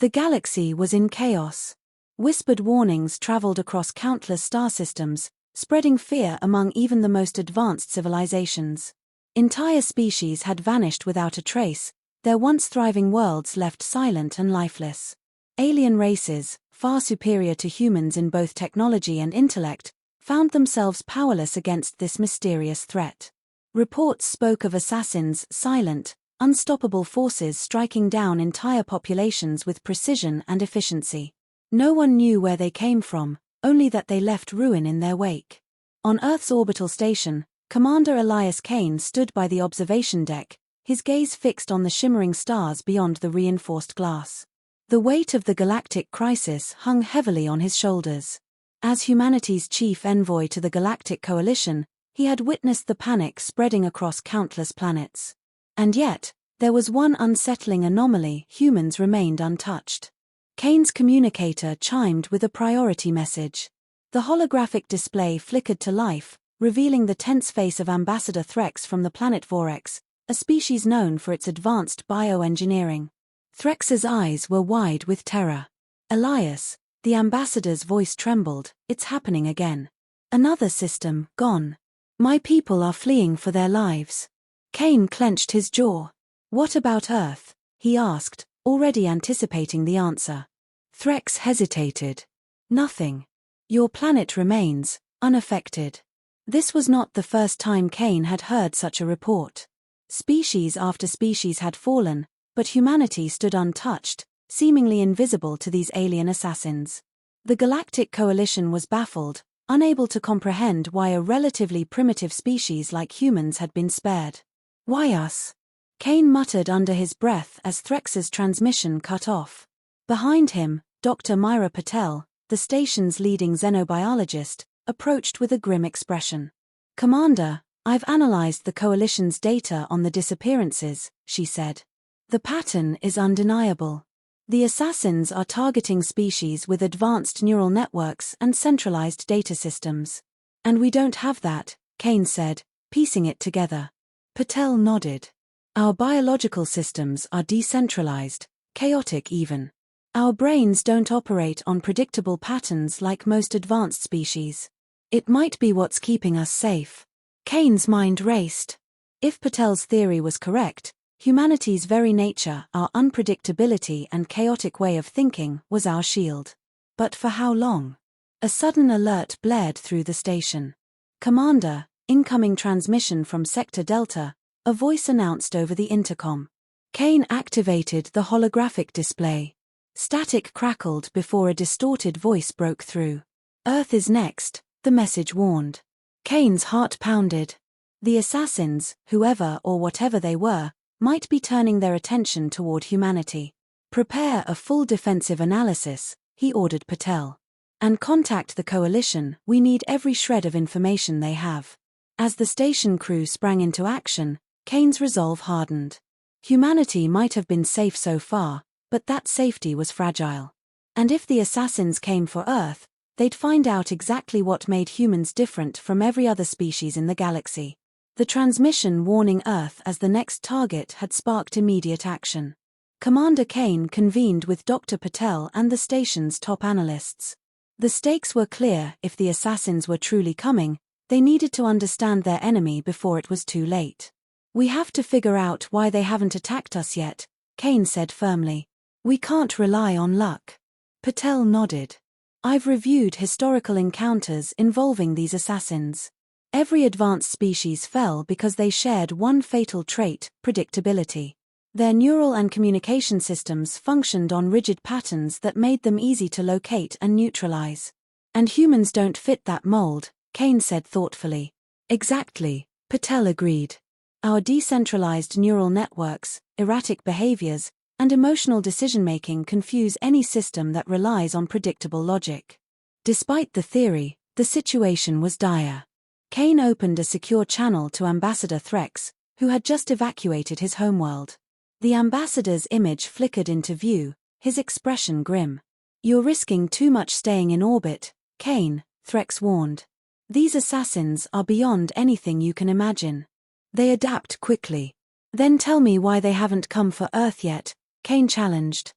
The galaxy was in chaos. Whispered warnings traveled across countless star systems, spreading fear among even the most advanced civilizations. Entire species had vanished without a trace, their once thriving worlds left silent and lifeless. Alien races, far superior to humans in both technology and intellect, found themselves powerless against this mysterious threat. Reports spoke of assassins, silent, unstoppable forces striking down entire populations with precision and efficiency. No one knew where they came from, only that they left ruin in their wake. On Earth's orbital station, Commander Elias Kane stood by the observation deck, his gaze fixed on the shimmering stars beyond the reinforced glass. The weight of the galactic crisis hung heavily on his shoulders. As humanity's chief envoy to the Galactic Coalition, he had witnessed the panic spreading across countless planets. And yet, there was one unsettling anomaly: humans remained untouched. Kane's communicator chimed with a priority message. The holographic display flickered to life, revealing the tense face of Ambassador Threx from the planet Vorex, a species known for its advanced bioengineering. Threx's eyes were wide with terror. "Elias," the ambassador's voice trembled, "it's happening again. Another system, gone. My people are fleeing for their lives." Kane clenched his jaw. "What about Earth?" he asked, already anticipating the answer. Threx hesitated. "Nothing. Your planet remains, unaffected." This was not the first time Kane had heard such a report. Species after species had fallen, but humanity stood untouched, seemingly invisible to these alien assassins. The Galactic Coalition was baffled, unable to comprehend why a relatively primitive species like humans had been spared. "Why us?" Kane muttered under his breath as Threx's transmission cut off. Behind him, Dr. Myra Patel, the station's leading xenobiologist, approached with a grim expression. "Commander, I've analyzed the Coalition's data on the disappearances," she said. "The pattern is undeniable. The assassins are targeting species with advanced neural networks and centralized data systems. And we don't have that," Kane said, piecing it together. Patel nodded. "Our biological systems are decentralized, chaotic even. Our brains don't operate on predictable patterns like most advanced species. It might be what's keeping us safe." Kane's mind raced. If Patel's theory was correct, humanity's very nature, our unpredictability and chaotic way of thinking, was our shield. But for how long? A sudden alert blared through the station. "Commander, incoming transmission from Sector Delta," a voice announced over the intercom. Kane activated the holographic display. Static crackled before a distorted voice broke through. "Earth is next," the message warned. Kane's heart pounded. The assassins, whoever or whatever they were, might be turning their attention toward humanity. "Prepare a full defensive analysis," he ordered Patel. "And contact the Coalition. We need every shred of information they have." As the station crew sprang into action, Kane's resolve hardened. Humanity might have been safe so far, but that safety was fragile. And if the assassins came for Earth, they'd find out exactly what made humans different from every other species in the galaxy. The transmission warning Earth as the next target had sparked immediate action. Commander Kane convened with Dr. Patel and the station's top analysts. The stakes were clear: if the assassins were truly coming, they needed to understand their enemy before it was too late. "We have to figure out why they haven't attacked us yet," Kane said firmly. "We can't rely on luck." Patel nodded. "I've reviewed historical encounters involving these assassins. Every advanced species fell because they shared one fatal trait: predictability. Their neural and communication systems functioned on rigid patterns that made them easy to locate and neutralize. And humans don't fit that mold," Kane said thoughtfully. "Exactly," Patel agreed. "Our decentralized neural networks, erratic behaviors, and emotional decision-making confuse any system that relies on predictable logic." Despite the theory, the situation was dire. Kane opened a secure channel to Ambassador Threx, who had just evacuated his homeworld. The ambassador's image flickered into view, his expression grim. "You're risking too much staying in orbit, Kane," Threx warned. "These assassins are beyond anything you can imagine. They adapt quickly." "Then tell me why they haven't come for Earth yet," Kane challenged.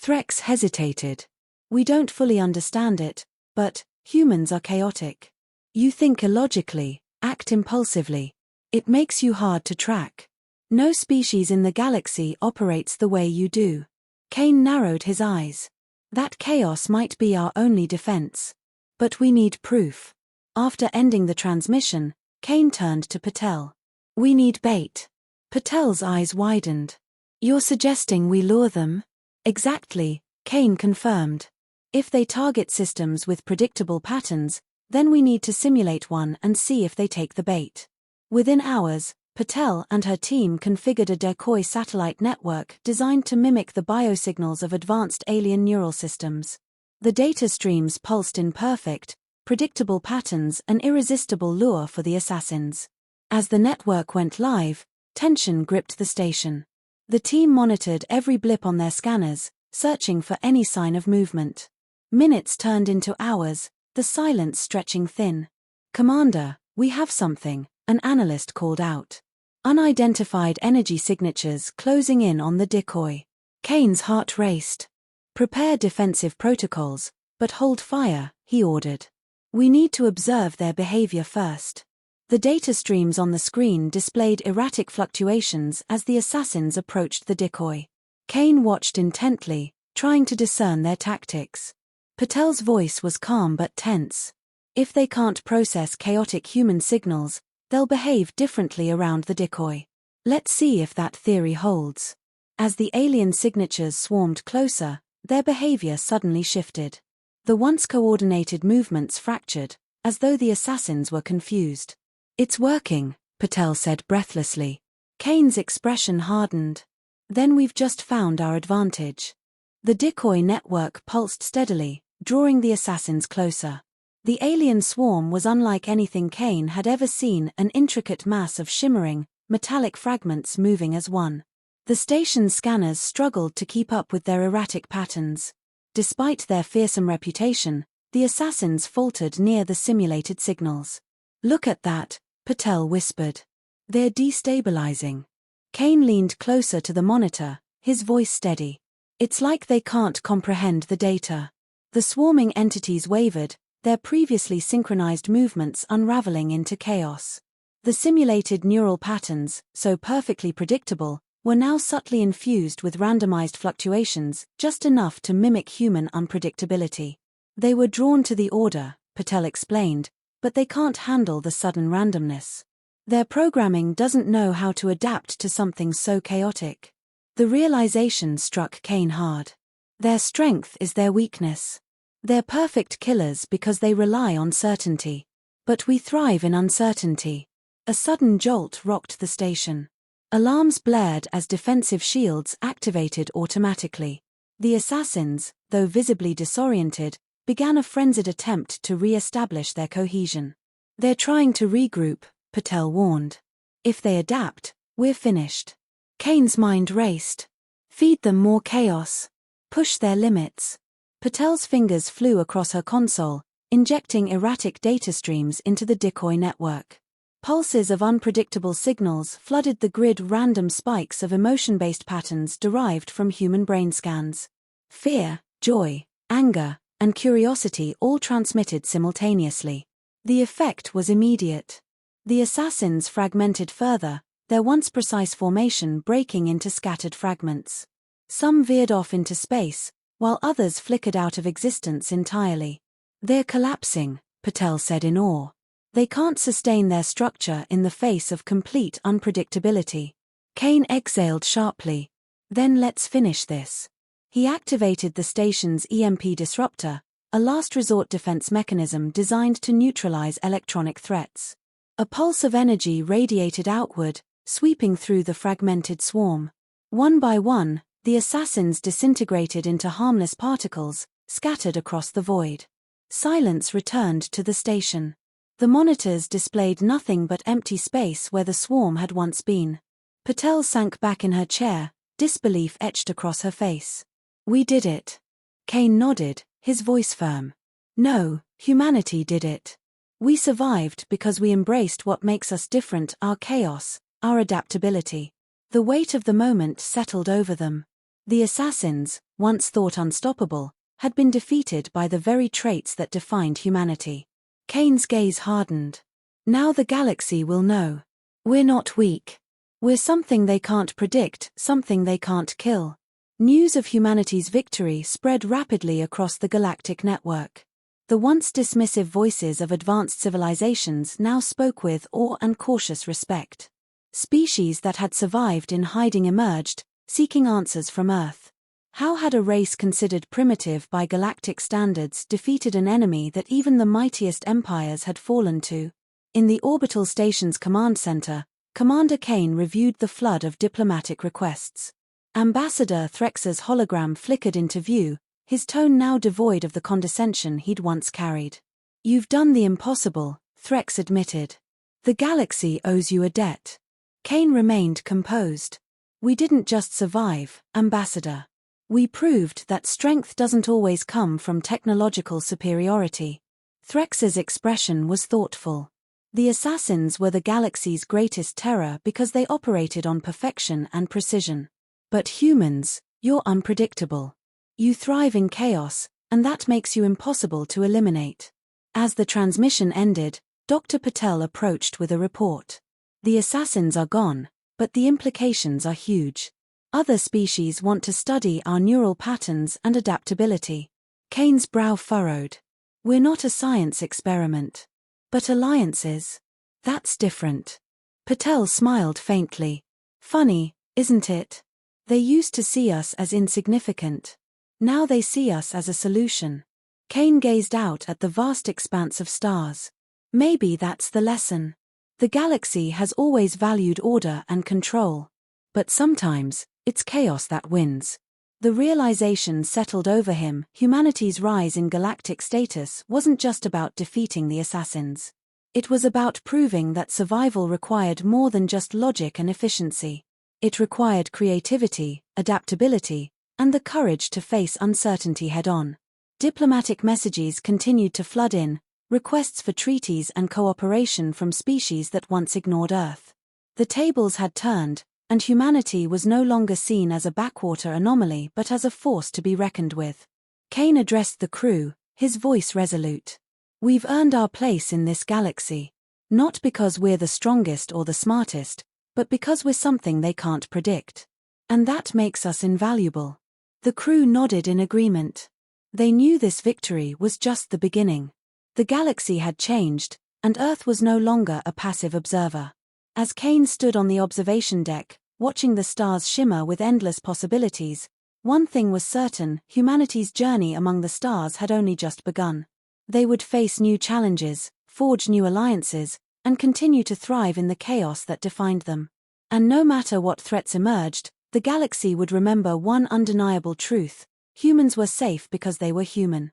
Threx hesitated. We don't fully understand it, but humans are chaotic. You think illogically, act impulsively. It makes you hard to track. No species in the galaxy operates the way you do. Kane narrowed his eyes. That chaos might be our only defense. But we need proof. After ending the transmission, Kane turned to Patel. We need bait. Patel's eyes widened. You're suggesting we lure them? Exactly, Kane confirmed. If they target systems with predictable patterns, then we need to simulate one and see if they take the bait. Within hours, Patel and her team configured a decoy satellite network designed to mimic the biosignals of advanced alien neural systems. The data streams pulsed in perfect, predictable patterns, an irresistible lure for the assassins. As the network went live, tension gripped the station. The team monitored every blip on their scanners, searching for any sign of movement. Minutes turned into hours, the silence stretching thin. "Commander, we have something," an analyst called out. Unidentified energy signatures closing in on the decoy. Kane's heart raced. "Prepare defensive protocols, but hold fire," he ordered. "We need to observe their behavior first." The data streams on the screen displayed erratic fluctuations as the assassins approached the decoy. Kane watched intently, trying to discern their tactics. Patel's voice was calm but tense. If they can't process chaotic human signals, they'll behave differently around the decoy. Let's see if that theory holds. As the alien signatures swarmed closer, their behavior suddenly shifted. The once coordinated movements fractured, as though the assassins were confused. "It's working," Patel said breathlessly. Kane's expression hardened. "Then we've just found our advantage." The decoy network pulsed steadily, drawing the assassins closer. The alien swarm was unlike anything Kane had ever seen, an intricate mass of shimmering, metallic fragments moving as one. The station's scanners struggled to keep up with their erratic patterns. Despite their fearsome reputation, the assassins faltered near the simulated signals. "Look at that," Patel whispered. "They're destabilizing." Kane leaned closer to the monitor, his voice steady. "It's like they can't comprehend the data." The swarming entities wavered, their previously synchronized movements unraveling into chaos. The simulated neural patterns, so perfectly predictable, were now subtly infused with randomized fluctuations, just enough to mimic human unpredictability. "They were drawn to the order," Patel explained, "but they can't handle the sudden randomness. Their programming doesn't know how to adapt to something so chaotic." The realization struck Kane hard. Their strength is their weakness. They're perfect killers because they rely on certainty. But we thrive in uncertainty. A sudden jolt rocked the station. Alarms blared as defensive shields activated automatically. The assassins, though visibly disoriented, began a frenzied attempt to re-establish their cohesion. "They're trying to regroup," Patel warned. "If they adapt, we're finished." Kane's mind raced. Feed them more chaos. Push their limits. Patel's fingers flew across her console, injecting erratic data streams into the decoy network. Pulses of unpredictable signals flooded the grid, random spikes of emotion-based patterns derived from human brain scans. Fear, joy, anger, and curiosity all transmitted simultaneously. The effect was immediate. The assassins fragmented further, their once precise formation breaking into scattered fragments. Some veered off into space, while others flickered out of existence entirely. "They're collapsing," Patel said in awe. "They can't sustain their structure in the face of complete unpredictability." Kane exhaled sharply. "Then let's finish this." He activated the station's EMP disruptor, a last resort defense mechanism designed to neutralize electronic threats. A pulse of energy radiated outward, sweeping through the fragmented swarm. One by one, the assassins disintegrated into harmless particles, scattered across the void. Silence returned to the station. The monitors displayed nothing but empty space where the swarm had once been. Patel sank back in her chair, disbelief etched across her face. "We did it." Kane nodded, his voice firm. "No, humanity did it. We survived because we embraced what makes us different, our chaos, our adaptability." The weight of the moment settled over them. The assassins, once thought unstoppable, had been defeated by the very traits that defined humanity. Kane's gaze hardened. Now the galaxy will know. We're not weak. We're something they can't predict, something they can't kill. News of humanity's victory spread rapidly across the galactic network. The once dismissive voices of advanced civilizations now spoke with awe and cautious respect. Species that had survived in hiding emerged, seeking answers from Earth. How had a race considered primitive by galactic standards defeated an enemy that even the mightiest empires had fallen to? In the orbital station's command center, Commander Kane reviewed the flood of diplomatic requests. Ambassador Threx's hologram flickered into view, his tone now devoid of the condescension he'd once carried. "You've done the impossible," Threx admitted. "The galaxy owes you a debt." Kane remained composed. "We didn't just survive, Ambassador. We proved that strength doesn't always come from technological superiority." Threx's expression was thoughtful. The assassins were the galaxy's greatest terror because they operated on perfection and precision. But humans, you're unpredictable. You thrive in chaos, and that makes you impossible to eliminate. As the transmission ended, Dr. Patel approached with a report. "The assassins are gone, but the implications are huge. Other species want to study our neural patterns and adaptability." Kane's brow furrowed. "We're not a science experiment. But alliances? That's different." Patel smiled faintly. "Funny, isn't it? They used to see us as insignificant. Now they see us as a solution." Kane gazed out at the vast expanse of stars. "Maybe that's the lesson. The galaxy has always valued order and control. But sometimes, it's chaos that wins." The realization settled over him: humanity's rise in galactic status wasn't just about defeating the assassins. It was about proving that survival required more than just logic and efficiency. It required creativity, adaptability, and the courage to face uncertainty head-on. Diplomatic messages continued to flood in, requests for treaties and cooperation from species that once ignored Earth. The tables had turned, and humanity was no longer seen as a backwater anomaly but as a force to be reckoned with. Kane addressed the crew, his voice resolute. "We've earned our place in this galaxy. Not because we're the strongest or the smartest, but because we're something they can't predict. And that makes us invaluable." The crew nodded in agreement. They knew this victory was just the beginning. The galaxy had changed, and Earth was no longer a passive observer. As Kane stood on the observation deck, watching the stars shimmer with endless possibilities, one thing was certain: humanity's journey among the stars had only just begun. They would face new challenges, forge new alliances, and continue to thrive in the chaos that defined them. And no matter what threats emerged, the galaxy would remember one undeniable truth: humans were safe because they were human.